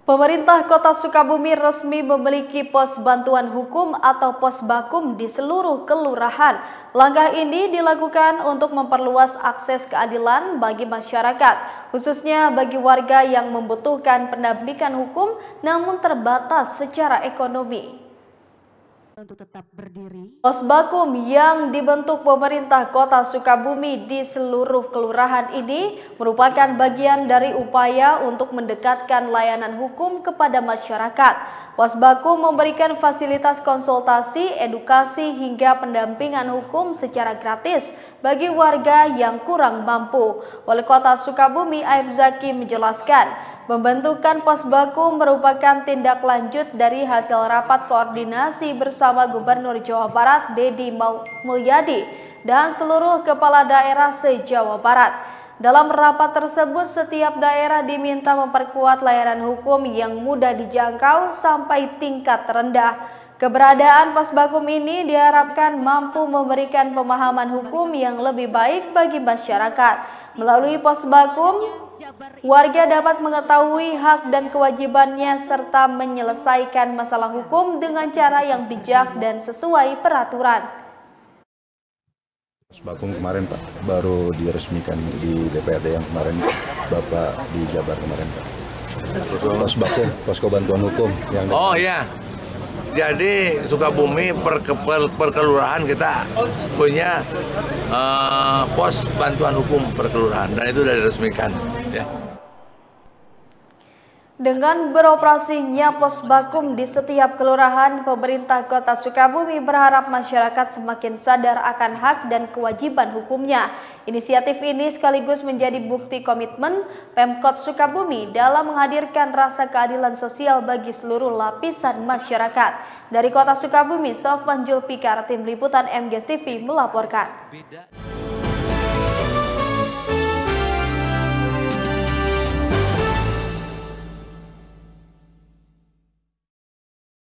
Pemerintah Kota Sukabumi resmi memiliki pos bantuan hukum atau pos bakum di seluruh kelurahan. Langkah ini dilakukan untuk memperluas akses keadilan bagi masyarakat, khususnya bagi warga yang membutuhkan pendampingan hukum namun terbatas secara ekonomi. Untuk tetap berdiri. Pos bakum yang dibentuk pemerintah Kota Sukabumi di seluruh kelurahan ini merupakan bagian dari upaya untuk mendekatkan layanan hukum kepada masyarakat. Pos bakum memberikan fasilitas konsultasi, edukasi hingga pendampingan hukum secara gratis bagi warga yang kurang mampu. Wali Kota Sukabumi Aib Zaki menjelaskan, pembentukan pos bakum merupakan tindak lanjut dari hasil rapat koordinasi bersama Gubernur Jawa Barat Dedi Mulyadi dan seluruh kepala daerah se-Jawa Barat. Dalam rapat tersebut, setiap daerah diminta memperkuat layanan hukum yang mudah dijangkau sampai tingkat terendah. Keberadaan pos bakum ini diharapkan mampu memberikan pemahaman hukum yang lebih baik bagi masyarakat. Melalui pos bakum, warga dapat mengetahui hak dan kewajibannya serta menyelesaikan masalah hukum dengan cara yang bijak dan sesuai peraturan. Pos bakum kemarin Pak, baru diresmikan di DPRD yang kemarin Bapak di Jabar kemarin Pak. Pos bakum, posko bantuan hukum yang oh ya, jadi Sukabumi per kelurahan kita punya pos bantuan hukum per kelurahan dan itu sudah diresmikan ya. Dengan beroperasinya pos bakum di setiap kelurahan, pemerintah Kota Sukabumi berharap masyarakat semakin sadar akan hak dan kewajiban hukumnya. Inisiatif ini sekaligus menjadi bukti komitmen Pemkot Sukabumi dalam menghadirkan rasa keadilan sosial bagi seluruh lapisan masyarakat. Dari Kota Sukabumi, Sofwan Julfikar, Tim Liputan MGS TV melaporkan.